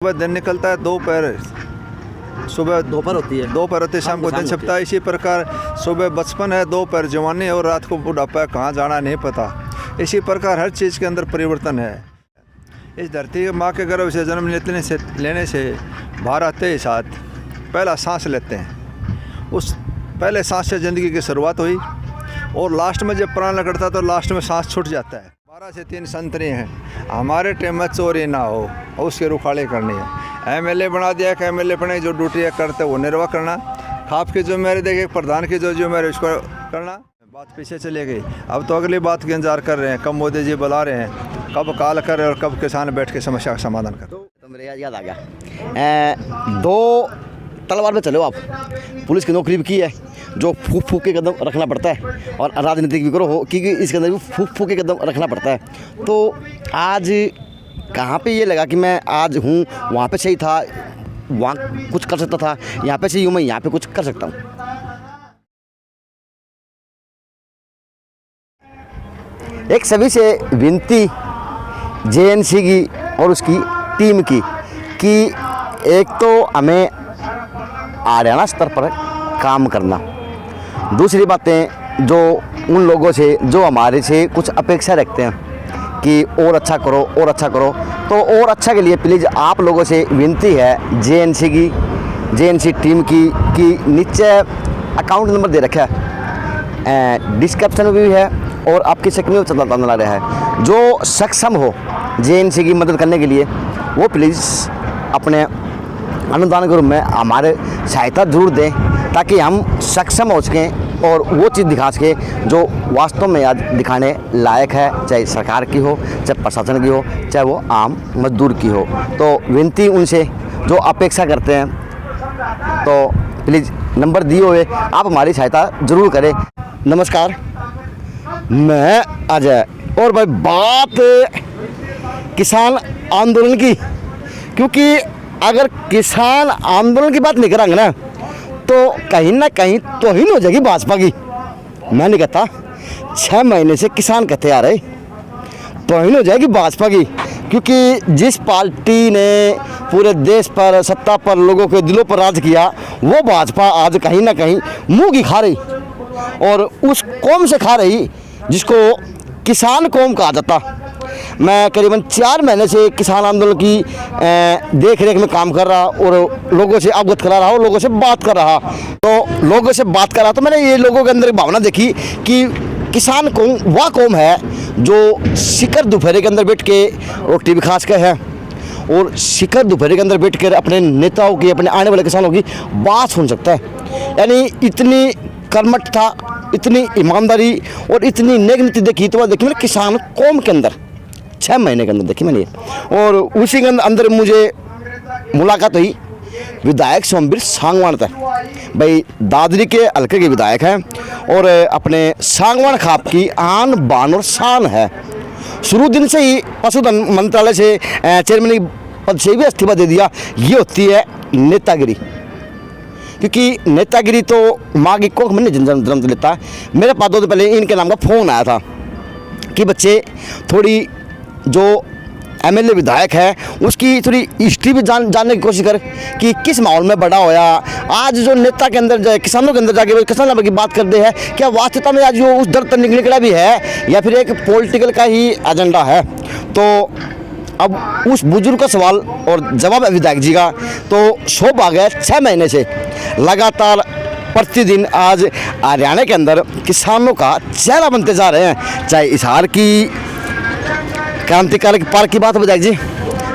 सुबह दिन निकलता है, दोपहर सुबह दोपहर होती है, शाम को दिन छिपता है। इसी प्रकार सुबह बचपन है, दोपहर जवानी और रात को बुढ़ापा है, कहाँ जाना नहीं पता। इसी प्रकार हर चीज़ के अंदर परिवर्तन है। इस धरती के माँ के गर्भ से जन्म लेने से बाहर आते ही साथ पहला सांस लेते हैं। उस पहले सांस से ज़िंदगी की शुरुआत हुई और लास्ट में जब प्राण निकलता तो लास्ट में सांस छूट जाता है। 12 से 3 संतरी हैं। हमारे टाइम में चोरी ना हो और उसके रुखाड़े करनी है। एमएलए बना दिया कि एमएलए बने, जो ड्यूटियाँ करते वो निर्वाह करना। खाप की जिम्मेदारी देखे प्रधान की जो जिम्मेदारी उसको करना। बात पीछे चली गई, अब तो अगली बात का इंतजार कर रहे हैं। कब मोदी जी बुला रहे हैं, कब कॉल कर रहे हैं और कब किसान बैठ के समस्या का समाधान कर। तो मेरे याद आ गया, 2 तलवार में चलो आप। पुलिस की नौकरी भी की है, जो फूक फूक के कदम रखना पड़ता है, और राजनीतिक भी करो हो, क्योंकि इसके अंदर भी फूक फूक के कदम रखना पड़ता है। तो आज कहाँ पे ये लगा कि मैं आज हूँ, वहाँ पे सही था, वहाँ कुछ कर सकता था, यहाँ पे सही हूँ, मैं यहाँ पे कुछ कर सकता हूँ। एक सभी से विनती जेएनसी की और उसकी टीम की कि एक तो हमें हरियाणा स्तर पर काम करना, दूसरी बातें जो उन लोगों से जो हमारे से कुछ अपेक्षा रखते हैं कि और अच्छा करो और अच्छा करो, तो और अच्छा के लिए प्लीज़ आप लोगों से विनती है जेएनसी टीम की कि नीचे अकाउंट नंबर दे रखा है, डिस्क्रिप्शन में भी है और आपकी शक्ल में चलता नजर आ रहा है। जो सक्षम हो जेएनसी की मदद करने के लिए वो प्लीज़ अपने अनुदान के रूप में हमारे सहायता जरूर दें, ताकि हम सक्षम हो सकें और वो चीज़ दिखा सकें जो वास्तव में आज दिखाने लायक है, चाहे सरकार की हो, चाहे प्रशासन की हो, चाहे वो आम मजदूर की हो। तो विनती उनसे जो अपेक्षा करते हैं, तो प्लीज़ नंबर दिए हुए आप हमारी सहायता ज़रूर करें। नमस्कार, मैं अजय, और भाई बात किसान आंदोलन की, क्योंकि अगर किसान आंदोलन की बात नहीं करेंगे ना तो कहीं ना कहीं तौहीन हो जाएगी भाजपा की। मैं नहीं कहता, 6 महीने से किसान कहते आ रहे, तौहीन हो जाएगी भाजपा की, क्योंकि जिस पार्टी ने पूरे देश पर, सत्ता पर, लोगों के दिलों पर राज किया, वो भाजपा आज कहीं ना कहीं मुँह की खा रही, और उस कौम से खा रही जिसको किसान कौम कहा जाता। मैं करीबन 4 महीने से किसान आंदोलन की देख रेख में काम कर रहा और लोगों से अवगत करा रहा हूँ, लोगों से बात कर रहा। तो मैंने ये लोगों के अंदर भावना देखी कि किसान कौम वह कौम है जो शिखर दोपहर के अंदर बैठ के रोटी भी खास के है, और शिखर दोपहर के अंदर बैठ कर अपने नेताओं की, अपने आने वाले किसानों की बात सुन सकता है। यानी इतनी कर्मठ था, इतनी ईमानदारी और इतनी नेक नीति देखी तो देखी मैंने किसान कौम के अंदर 6 महीने के अंदर देखी मैंने। और उसी के अंदर मुझे मुलाकात हुई विधायक सोमवीर सांगवान था। भाई दादरी के हल्के के विधायक हैं और अपने सांगवान खाप की आन बान और शान है। शुरू दिन से ही पशुधन मंत्रालय से चेयरमैन पद से भी इस्तीफा दे दिया। ये होती है नेतागिरी, क्योंकि नेतागिरी तो माँ की कोख में नहीं जन्म लेता। मेरे पास 2 दिन पहले इनके नाम का फ़ोन आया था कि बच्चे थोड़ी जो एमएलए विधायक है उसकी थोड़ी हिस्ट्री भी जानने की कोशिश कर कि किस माहौल में बड़ा होया। आज जो नेता के अंदर जाए, किसानों के अंदर जाके किसान की बात करते हैं, क्या वास्तविकता में आज वो उस दर तक निकला भी है या फिर एक पॉलिटिकल का ही एजेंडा है। तो अब उस बुजुर्ग का सवाल और जवाब है विधायक जी का, तो शोभ आ गया। 6 महीने से लगातार प्रतिदिन आज हरियाणा के अंदर किसानों का चेहरा बनते जा रहे हैं। चाहे हिसार की क्रांतिकारी पार्क की बात हो विधायक जी,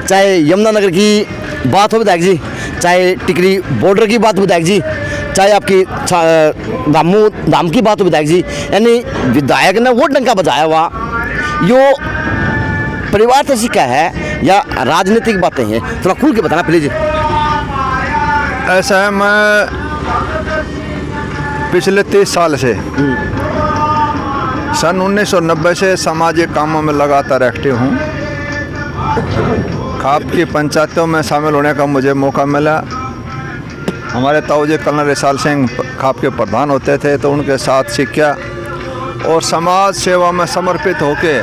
चाहे यमुनानगर की बात हो विधायक जी, चाहे टिकरी बॉर्डर की बात हो विधायक जी, चाहे आपकी धाम की बात हो विधायक जी। यानी विधायक ने वो डंका बजाया हुआ। यो परिवार से सीखा है या राजनीतिक बातें हैं, थोड़ा खुल के बताना प्लीज। ऐसा है, मैं पिछले 30 साल से सन 1990 से सामाजिक कामों में लगातार एक्टिव हूँ। खाप की पंचायतों में शामिल होने का मुझे मौका मिला। हमारे ताऊजी कर्नल रिसाल सिंह खाप के प्रधान होते थे, तो उनके साथ सीखा और समाज सेवा में समर्पित होकर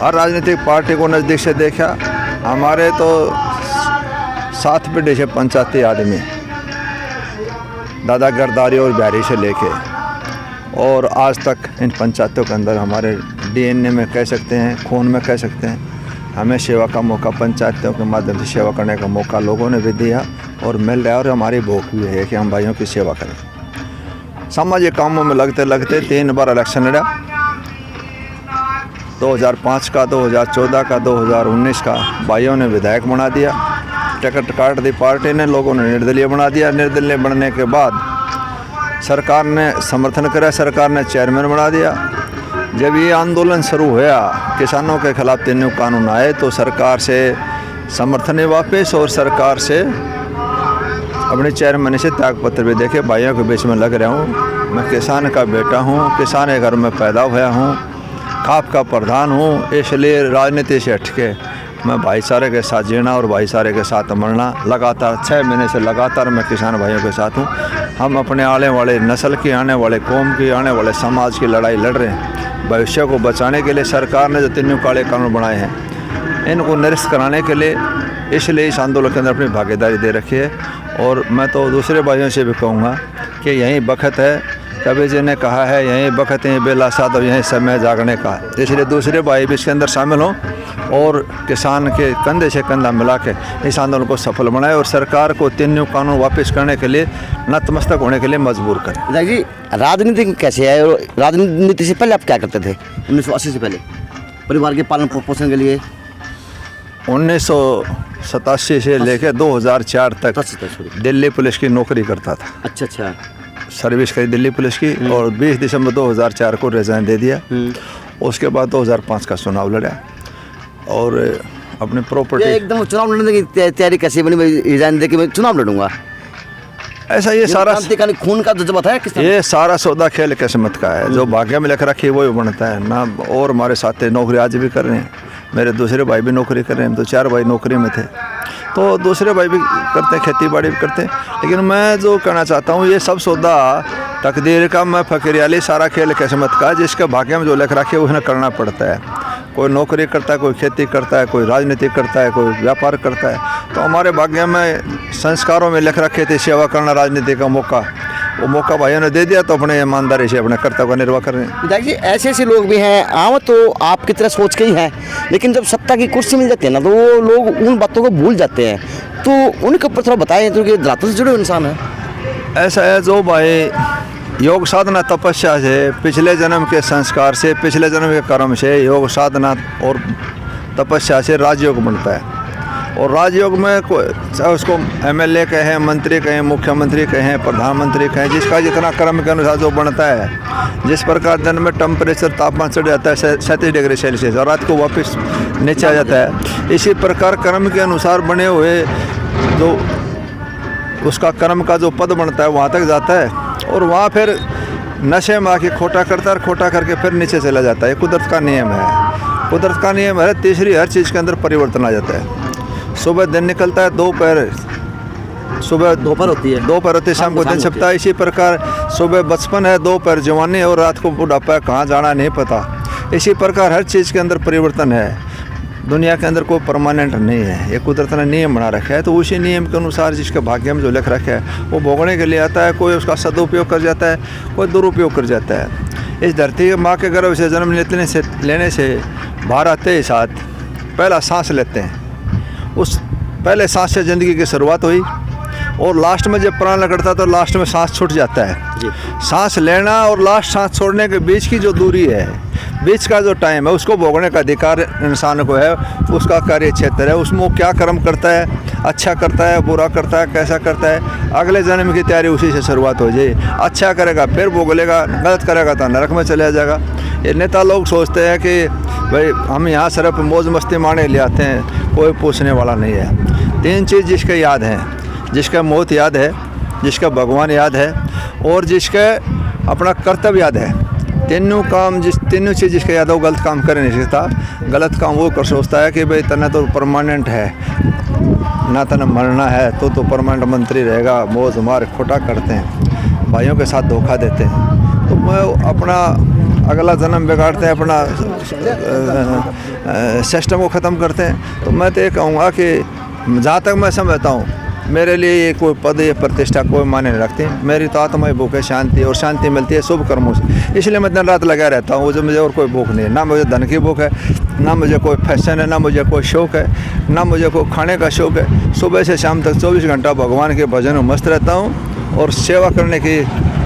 हर राजनीतिक पार्टी को नज़दीक से देखा। हमारे तो 7 पीढ़ी से पंचायती आदमी, दादा गिरदारी और बिहारी से लेके और आज तक इन पंचायतों के अंदर हमारे DNA में कह सकते हैं, खून में कह सकते हैं, हमें सेवा का मौका, पंचायतों के माध्यम से सेवा करने का मौका लोगों ने भी दिया और मिल रहा है। और हमारी भूख भी है कि हम भाइयों की सेवा करें। सामाजिक कामों में लगते लगते 3 बार इलेक्शन लड़ा, 2005 का, 2014 का, 2019 का। भाइयों ने विधायक बना दिया, टिकट काट दी पार्टी ने, लोगों ने निर्दलीय बना दिया। निर्दलीय बनने के बाद सरकार ने समर्थन करा, सरकार ने चेयरमैन बना दिया। जब ये आंदोलन शुरू हुआ, किसानों के खिलाफ 3 कानून आए, तो सरकार से समर्थन वापस और सरकार से अपने चेयरमैन से त्यागपत्र भी देखे। भाइयों के बीच में लग रहा हूँ, मैं किसान का बेटा हूँ, किसान के घर में पैदा हुआ हूँ, खाप का प्रधान हूँ, इसलिए राजनीति से हटके मैं भाईचारे के साथ जीना और भाईचारे के साथ मरना। लगातार 6 महीने से लगातार मैं किसान भाइयों के साथ हूँ। हम अपने आने वाले नस्ल की, आने वाले कौम की, आने वाले समाज की लड़ाई लड़ रहे हैं। भविष्य को बचाने के लिए सरकार ने जो 3 काले कानून बनाए हैं, इनको निरस्त कराने के लिए, इसलिए इस आंदोलन के अंदर अपनी भागीदारी दे रखी है। और मैं तो दूसरे भाइयों से भी कहूँगा कि यही वक्त है, कबीर जी ने कहा है, यही वक्त है बेला साध और यही समय जागने का। इसलिए दूसरे भाई भी इसके अंदर शामिल हों और किसान के कंधे से कंधा मिला के इस आंदोलन को सफल बनाए और सरकार को 3 कानून वापस करने के लिए नतमस्तक होने के लिए मजबूर करें। विधायक जी, राजनीति कैसे है और राजनीति से पहले आप क्या करते थे 1980 से पहले परिवार के पालन पोषण के लिए? 1987 से लेकर 2004 तक दिल्ली पुलिस की नौकरी करता था। अच्छा, सर्विस करी दिल्ली पुलिस की और 20 दिसंबर 2004 को रिज़ाइन दे दिया। उसके बाद 2005 का चुनाव लड़ा और अपने प्रॉपर्टी। एकदम चुनाव लड़ने की तैयारी कैसे बनी? मैं रिजाइन दे के मैं चुनाव लड़ूंगा, ऐसा ये सारा खून का जज्बा था किस? ये सारा सौदा खेल किस्मत का है, जो भाग्य में लिख रखी है वही बनता है ना। और हमारे साथी नौकरी आज भी कर रहे हैं, मेरे दूसरे भाई भी नौकरी कर रहे हैं, तो 4 भाई नौकरी में थे, तो दूसरे भाई भी करते हैं, खेती बाड़ी भी करते हैं। लेकिन मैं जो कहना चाहता हूँ, ये सब सौदा तकदीर का, मैं फकीरियाली, सारा खेल किस्मत का, जिसके भाग्य में जो लिख रखी है उन्हें करना पड़ता है। कोई नौकरी करता है, कोई खेती करता है, कोई राजनीति करता है, कोई व्यापार करता है। तो हमारे भाग्य में संस्कारों में लिख रखे थे सेवा करना, राजनीति का मौका, वो मौका भाइयों ने दे दिया, तो अपने ईमानदारी से अपने कर्तव्य का निर्वाह कर रहे हैं। विधायक जी, ऐसे लोग भी हैं, आम तो आपकी तरह सोच के ही हैं, लेकिन जब सत्ता की कुर्सी मिल जाती है ना, तो वो लोग उन बातों को भूल जाते हैं। तो उनके ऊपर थोड़ा बताएं, तो कि धरातल से जुड़े इंसान है। ऐसा है, जो भाई योग साधना तपस्या से, पिछले जन्म के संस्कार से, पिछले जन्म के कर्म से, योग साधना और तपस्या से राजयोग बनता है। और राजयोग में चाहे उसको MLA कहें, मंत्री कहें, मुख्यमंत्री कहें, प्रधानमंत्री कहें, जिसका जितना कर्म के अनुसार जो बनता है, जिस प्रकार दिन में टेम्परेचर तापमान चढ़ जाता है 37 डिग्री सेल्सियस और रात को वापस नीचे आ जाता है, इसी प्रकार कर्म के अनुसार बने हुए जो उसका कर्म का जो पद बनता है वहाँ तक जाता है और वहाँ फिर नशे में आके खोटा करता है और खोटा करके फिर नीचे चला जाता है। कुदरत का नियम है, कुदरत का नियम है। तीसरी हर चीज़ के अंदर परिवर्तन आ जाता है। सुबह दिन निकलता है, दोपहर होती है, शाम को दिन छिपता है। इसी प्रकार सुबह बचपन है, दोपहर जवानी और रात को बुढ़ापा है, कहाँ जाना नहीं पता। इसी प्रकार हर चीज़ के अंदर परिवर्तन है। दुनिया के अंदर कोई परमानेंट नहीं है, ये कुदरत ने नियम बना रखा है। तो उसी नियम के अनुसार जिसके भाग्य में जो लिख रखा है वो भोगने के लिए आता है। कोई उसका सदुपयोग कर जाता है, कोई दुरुपयोग कर जाता है। इस धरती के माँ के गर्भ से जन्म लेने से बाहर आते ही साथ पहला सांस लेते हैं। उस पहले सांस से ज़िंदगी की शुरुआत हुई और लास्ट में जब प्राण लगता है तो लास्ट में सांस छूट जाता है। सांस लेना और लास्ट सांस छोड़ने के बीच की जो दूरी है, बीच का जो टाइम है, उसको भोगने का अधिकार इंसान को है। उसका कार्य क्षेत्र है, उसमें वो क्या कर्म करता है, अच्छा करता है, बुरा करता है, कैसा करता है, अगले जन्म की तैयारी उसी से शुरुआत हो जाए। अच्छा करेगा फिर भोग लेगा, गलत करेगा तो नरक में चले जाएगा। ये नेता लोग सोचते हैं कि भाई हम यहाँ सिर्फ मौज मस्ती मारने ले आते हैं, कोई पूछने वाला नहीं है। 3 चीज़ जिसके याद हैं, जिसका मौत याद है, जिसका भगवान याद है और जिसका अपना कर्तव्य याद है। तीनों चीज़ जिसका याद है वो गलत काम कर नहीं सकता। गलत काम वो कर सोचता है कि भाई तना तो परमानेंट है, ना तना मरना है तो परमानेंट मंत्री रहेगा। मौज मार खोटा करते हैं, भाइयों के साथ धोखा देते हैं। तो मैं अपना अगला जन्म बिगाड़ते हैं, अपना सिस्टम को ख़त्म करते हैं। तो मैं तो ये कहूँगा कि जहाँ तक मैं समझता हूँ, मेरे लिए ये कोई पद या प्रतिष्ठा कोई मायने नहीं रखती। मेरी तो आत्मा ही भूख है शांति, और शांति मिलती है शुभ कर्मों से। इसलिए मैं दिन रात लगा रहता हूँ। जो मुझे और कोई भूख नहीं है, ना मुझे धन की भूख है, ना मुझे कोई फैशन है, ना मुझे कोई शौक़ है, ना मुझे कोई खाने का शौक़ है। सुबह से शाम तक 24 घंटा भगवान के भजन में मस्त रहता हूँ, और सेवा करने की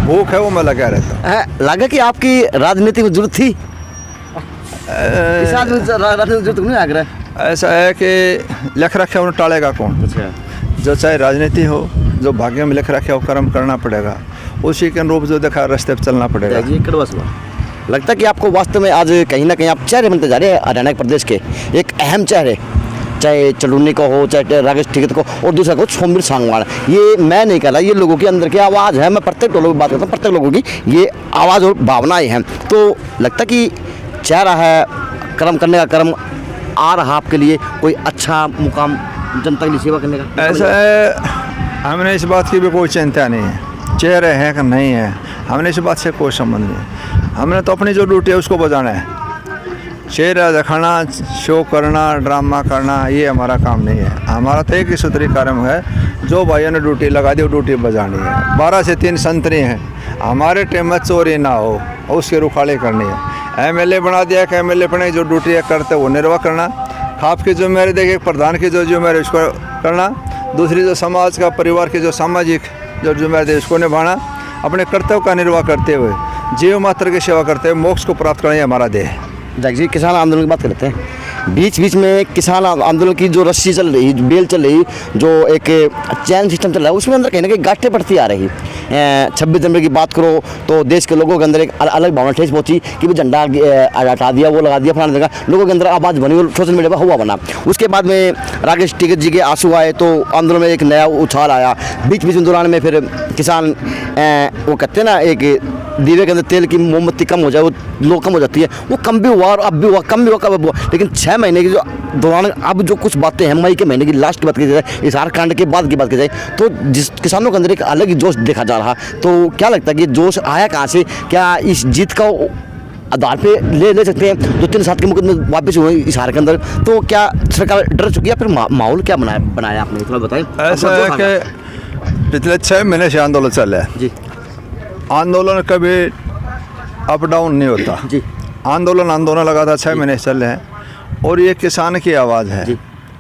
भूख है वो मैं लगा रहता हूँ। लगा कि आपकी राजनीति में जरूरत थी, इस आदमी से राजनीति में जरूरत नहीं लग रहा है। ऐसा है कि लिख रखे उन्हें टालेगा कौन। अच्छा, जो चाहे राजनीति हो, जो भाग्य में लिख रखे हो कर्म करना पड़ेगा, उसी के अनुरूप जो देखा रास्ते पर चलना पड़ेगा। जी कड़वा सुना। लगता है कि आपको वास्तव में आज कहीं ना कहीं आप चेहरे बनते जा रहे हैं हरियाणा प्रदेश के एक अहम चेहरे, चाहे चलूनी का हो, चाहे राकेश टिकैत को, और दूसरा को सोमवीर सांगवान। ये मैं नहीं कह रहा, ये लोगों के अंदर की आवाज़ है। मैं प्रत्येक लोगों की बात करता हूँ, प्रत्येक लोगों की ये आवाज़ और भावनाएं हैं। तो लगता कि चेहरा है, कर्म करने का कर्म आ रहा आपके लिए कोई अच्छा मुकाम जनता के लिए सेवा करने का। ऐसा है, हमने इस बात की भी कोई चिंता नहीं है, चेहरे हैं कि नहीं है, हमने इस बात से कोई संबंध नहीं। हमने तो अपनी जो ड्यूटी है उसको बजाना है। चेहरा दिखाना, शो करना, ड्रामा करना, ये हमारा काम नहीं है। हमारा तो एक ही सूत्री कार्यक्रम है, जो भाइयों ने ड्यूटी लगा दी वो ड्यूटी बजानी है। 12 से 3 संतरी हैं, हमारे टाइम में चोरी ना हो, उसकी रुखाड़ी करनी है। MLA बना दिया कि MLA बने, जो ड्यूटी करते वो निर्वाह करना। खाप की जिम्मेदारी देखिए, प्रधान की जो जिम्मेदारी उसको करना, दूसरी जो समाज का, परिवार की जो सामाजिक जो जिम्मेदारी उसको निभाना, अपने कर्तव्य का निर्वाह करते हुए जीव मात्र की सेवा करते हुए मोक्ष को प्राप्त करना ही हमारा देह है। जी, किसान आंदोलन की बात करते हैं। बीच बीच में किसान आंदोलन की जो रस्सी चल रही, बेल चल रही, जो एक चैन सिस्टम चल रहा है, उसमें अंदर कहीं ना कहीं गांठें बढ़ती आ रही। 26 जनवरी की बात करो तो देश के लोगों के अंदर एक अलग भावना ठेस पहुंची कि भी झंडा हटा दिया, वो लगा दिया, फलाना जगह लोगों के अंदर आवाज़ बनी और सोशल मीडिया पर हुआ बना। उसके बाद में राकेश टिकैत जी के आंसू आए तो आंदोलन में एक नया उछाल आया। बीच बीच दौरान में फिर किसान वो कहते हैं ना, एक दीवे के अंदर तेल की मोमबत्ती कम हो जाए, वो लो कम हो जाती है, वो कम भी हुआ और अब भी हुआ, कम भी हुआ, कब हुआ। लेकिन 6 महीने की जो दौरान अब जो कुछ बातें हैं, मई के महीने की लास्ट की बात की जाए, इसार कांड के बाद की बात की जाए, तो जिस किसानों के अंदर एक अलग ही जोश देखा जा रहा। तो क्या लगता है कि जोश आया कहाँ से? क्या इस जीत का आधार पे ले सकते हैं 2-3 साल के मुकदमे वापस हुए इसार के अंदर? तो क्या सरकार डर चुकी है? फिर माहौल क्या बनाया आपने, थोड़ा बताएं। ऐसा है कि पिछले 6 महीने से आंदोलन चल रहा है जी। आंदोलन कभी अप डाउन नहीं होता जी। आंदोलन लगा था, 6 महीने से चल रहे हैं, और ये किसान की आवाज़ है जी।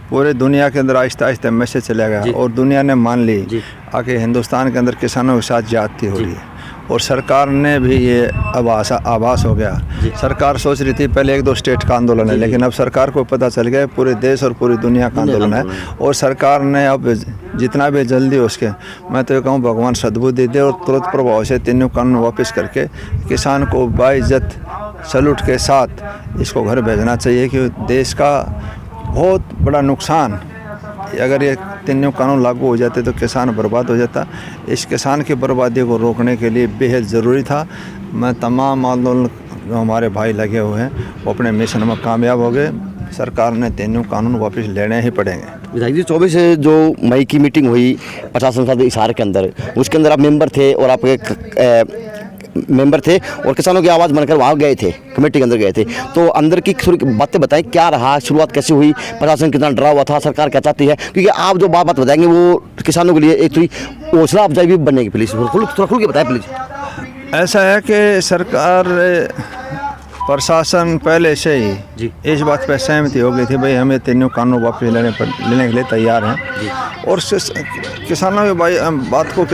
पूरे दुनिया के अंदर आहिस्ता आहिस्ता मैसेज चला गया, और दुनिया ने मान ली आके हिंदुस्तान के अंदर किसानों के साथ ज्यादती हो रही है, और सरकार ने भी ये आभास हो गया। सरकार सोच रही थी पहले 1-2 स्टेट का आंदोलन है, लेकिन अब सरकार को पता चल गया पूरे देश और पूरी दुनिया का आंदोलन है, और सरकार ने अब जितना भी जल्दी उसके, मैं तो ये कहूँ भगवान सद्बुद्धि दे और तुरंत प्रभाव से 3 कानून वापस करके किसान को बाइज्जत सैल्यूट के साथ इसको घर भेजना चाहिए। कि देश का बहुत बड़ा नुकसान, अगर ये 3 कानून लागू हो जाते तो किसान बर्बाद हो जाता। इस किसान की बर्बादी को रोकने के लिए बेहद ज़रूरी था। मैं तमाम आंदोलन जो हमारे भाई लगे हुए हैं वो अपने मिशन में कामयाब हो गए। सरकार ने 3 कानून वापस लेने ही पड़ेंगे। विधायक जी, 24 जो मई की मीटिंग हुई 50 संसद इशारे के अंदर, उसके अंदर आप मेंबर थे और आपके मेंबर थे और किसानों की आवाज़ बनकर वहाँ गए थे, कमेटी के अंदर गए थे। तो अंदर की थोड़ी बातें बताएं, क्या रहा, शुरुआत कैसे हुई, प्रशासन कितना डरा हुआ था, सरकार क्या चाहती है? क्योंकि आप जो बात बताएंगे वो किसानों के लिए एक थोड़ी हौसला अफजाई भी बनेगी। प्लीज़ थोड़ा खुल के बताएं प्लीज़। ऐसा है कि सरकार प्रशासन पहले से ही इस बात पर सहमति हो गई थी, भाई हमें 3 कानून वापस लेने के लिए तैयार हैं, और किसानों की बात को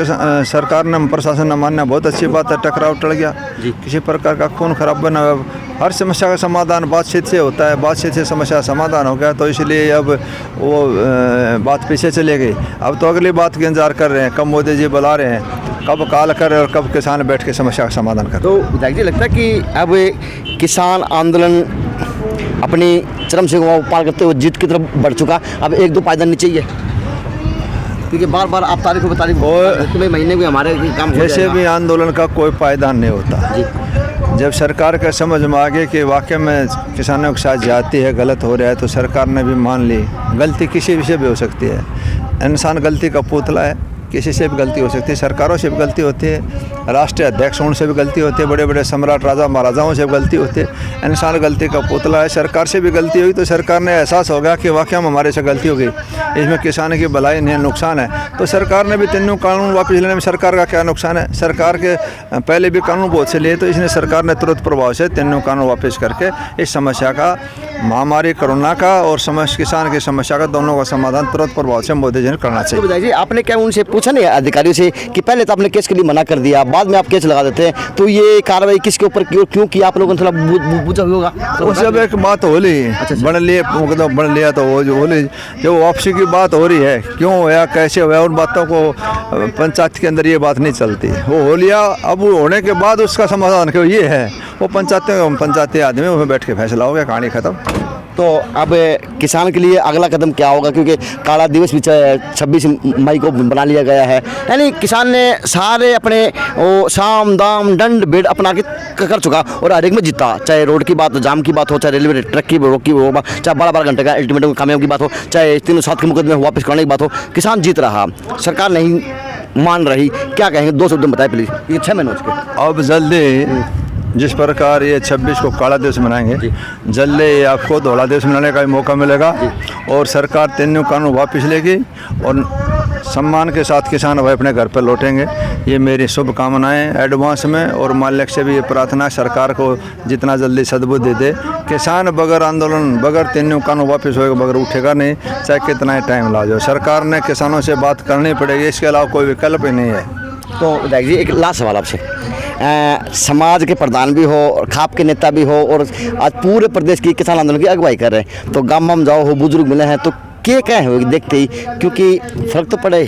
सरकार ने, प्रशासन ने मानना बहुत अच्छी बात है। टकराव टल गया, किसी प्रकार का खून खराबा न हो। हर समस्या का समाधान बातचीत से होता है, बातचीत से समस्या समाधान हो गया, तो इसलिए अब वो बात पीछे चली गई। अब तो अगली बात का इंतजार कर रहे हैं, कब मोदी जी बुला रहे हैं, कब कॉल कर रहे हैं और कब किसान बैठ के समस्या का समाधान कर। तो विधायक जी, लगता है कि अब किसान आंदोलन अपनी चरम सीमा पार करते हुए जीत की तरफ बढ़ चुका, अब 1-2 पायदान नहीं चाहिए? क्योंकि बार बार आप तारीख में महीने में हमारे काम जैसे भी आंदोलन का कोई पायदान नहीं होता। जब सरकार का समझ में आ गया कि वाकई में किसानों के साथ जाती है, गलत हो रहा है, तो सरकार ने भी मान ली। गलती किसी भी से भी हो सकती है, इंसान गलती का पुतला है, किसी से भी गलती हो सकती है, सरकारों से भी गलती होती है, राष्ट्रीय अध्यक्षों से भी गलती होती है, बड़े बड़े सम्राट राजा महाराजाओं से भी गलती होती है। इंसान गलती का पुतला है। सरकार से भी गलती हुई तो सरकार ने एहसास हो गया कि वाकई में हमारे से गलती हो गई, इसमें किसान की भलाई नहीं नुकसान है, तो सरकार ने भी तीनों कानून वापस लेने में सरकार का क्या नुकसान है। सरकार के पहले भी कानून बहुत से लिए, तो इसने सरकार ने तुरंत प्रभाव से तीनों कानून वापस करके इस समस्या का, महामारी कोरोना का और किसान की समस्या का, दोनों का समाधान तुरंत प्रभाव से मोदी जी ने करना चाहिए। तो बताइए, आपने क्या उनसे पूछा नहीं अधिकारियों से कि पहले तो आपने केस के लिए मना कर दिया, बाद में आप केस लगा देते हैं, तो ये कार्रवाई किसके ऊपर क्यों की, आप लोगों ने थोड़ा पूछा होगा? तो जब एक बात हो ली, बन लिए मतलब बन लिया, तो वो जो होली जो वापसी की बात हो रही है, क्यों होया कैसे होया, उन बातों को पंचायत के अंदर ये बात नहीं चलती। वो हो लिया, अब वो होने के बाद उसका समाधान क्यों ये है, वो पंचायती आदमी उसमें बैठ के फैसला हो गया, कहानी खत्म। तो अब किसान के लिए अगला कदम क्या होगा, क्योंकि काला दिवस भी 26 मई को बना लिया गया है, यानी किसान ने सारे अपने वो साम दाम दंड भेद अपना के कर चुका और हर एक में जीता, चाहे रोड की बात हो, जाम की बात हो, चाहे रेलवे ट्रक की हो, चाहे 12-12 घंटे का अल्टीमेटम कामयाब की बात हो, चाहे 307 के मुकदमे वापस करने की बात हो, किसान जीत रहा, सरकार नहीं मान रही। क्या कहेंगे, 2 शब्द बताए प्लीज, ये 6 महीने हो चुके। अब जल्दी जिस प्रकार ये 26 को काला दिवस मनाएंगे, जल्दी आपको धोला दिवस मनाने का भी मौका मिलेगा और सरकार तीनों कानून वापस लेगी और सम्मान के साथ किसान भाई अपने घर पर लौटेंगे। ये मेरी शुभकामनाएं एडवांस में, और मालिक से भी ये प्रार्थना सरकार को जितना जल्दी सद्बुद्धि दे। किसान बगैर आंदोलन, बगैर तीनों कानून वापस होएगा, बगैर उठेगा नहीं, चाहे कितना ही टाइम ला जाओ। सरकार ने किसानों से बात करनी पड़ेगी, इसके अलावा कोई विकल्प ही नहीं है। तो देखिए, एक लास्ट सवाल आपसे, समाज के प्रधान भी हो और खाप के नेता भी हो और आज पूरे प्रदेश की किसान आंदोलन की अगुवाई कर रहे हैं, तो गाँव जाओ हो, बुजुर्ग मिले हैं, तो क्या है देखते ही, क्योंकि फर्क तो पड़े,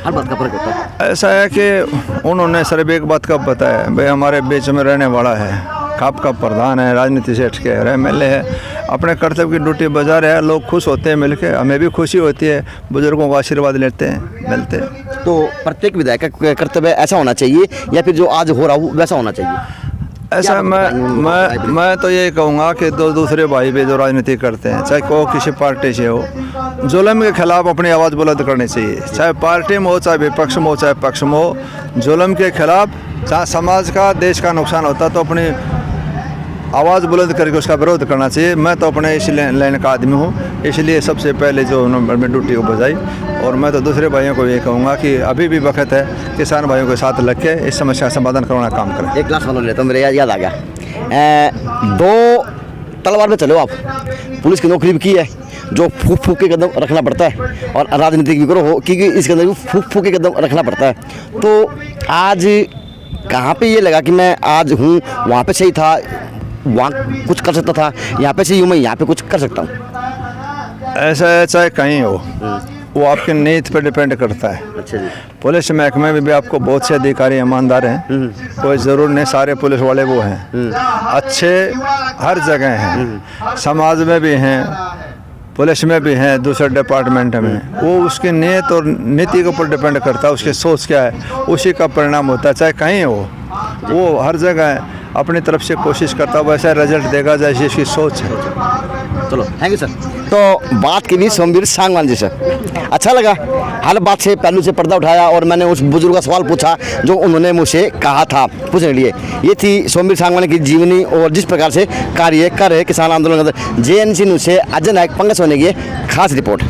हर बात का फर्क होता है। ऐसा है कि उन्होंने सिर्फ एक बात का बताया, भाई हमारे बीच में रहने वाला है, खाप का प्रधान है, राजनीति से हटके है, MLA है, अपने कर्तव्य की ड्यूटी बजा रहे हैं, लोग खुश होते हैं मिलके, हमें भी खुशी होती है, बुजुर्गों का आशीर्वाद लेते हैं, मिलते हैं। तो प्रत्येक विधायक का कर्तव्य ऐसा होना चाहिए या फिर जो आज हो रहा हो वैसा होना चाहिए? ऐसा मैं तो ये कहूँगा कि दूसरे भाई भी जो राजनीति करते हैं, चाहे को किसी पार्टी से हो, जुल्म के खिलाफ अपनी आवाज़ बुलंद करनी चाहिए, चाहे पार्टी में हो, चाहे विपक्ष में हो, चाहे पक्ष में हो। जुल्म के खिलाफ जहाँ समाज का, देश का नुकसान होता तो अपनी आवाज़ बुलंद करके उसका विरोध करना चाहिए। मैं तो अपने इस लाइन का आदमी हूँ, इसलिए सबसे पहले जो नंबर में ड्यूटी को बजाई। और मैं तो दूसरे भाइयों को ये कहूँगा कि अभी भी वक्त है, किसान भाइयों के साथ लग के इस समस्या का समाधान करवाना काम करें। एक लास्ट सवाल लेता हूँ, मेरे याद आ गया, 2 तलवार में चलो आप, पुलिस की नौकरी भी की है, जो फूक के कदम रखना पड़ता है, और राजनीतिक भी करो हो, क्योंकि इसके अंदर भी फूक के कदम रखना पड़ता है। तो आज कहाँ पे ये लगा कि मैं आज हूँ, वहाँ पे सही था, वहाँ कुछ कर सकता था, यहाँ पे सही हूँ, मैं यहाँ पे कुछ कर सकता हूँ? ऐसा है, चाहे कहीं हो, वो आपके नीयत पर डिपेंड करता है। अच्छा जी। पुलिस महकमे में भी आपको बहुत से अधिकारी ईमानदार हैं, कोई ज़रूर नहीं सारे पुलिस वाले वो हैं, अच्छे हर जगह हैं, समाज में भी हैं, पुलिस में भी हैं, दूसरे डिपार्टमेंट में। वो उसकी नीयत और नीति के ऊपर डिपेंड करता है, उसकी सोच क्या है, उसी का परिणाम होता है। चाहे कहीं हो, वो हर जगह अपनी तरफ से कोशिश करता है, वैसा रिजल्ट देगा जैसी इसकी सोच है। चलो, थैंक यू सर। तो बात की भी सोमवीर सांगवान जी से, अच्छा लगा, हर बात से पहलू से पर्दा उठाया और मैंने उस बुजुर्ग का सवाल पूछा जो उन्होंने मुझसे कहा था पूछने के लिए। ये थी सोमवीर सांगवान की जीवनी और जिस प्रकार से कार्य कर रहे किसान आंदोलन के अंदर। JNC न्यूज़ से अजय नायक, पंकज सोनी की खास रिपोर्ट।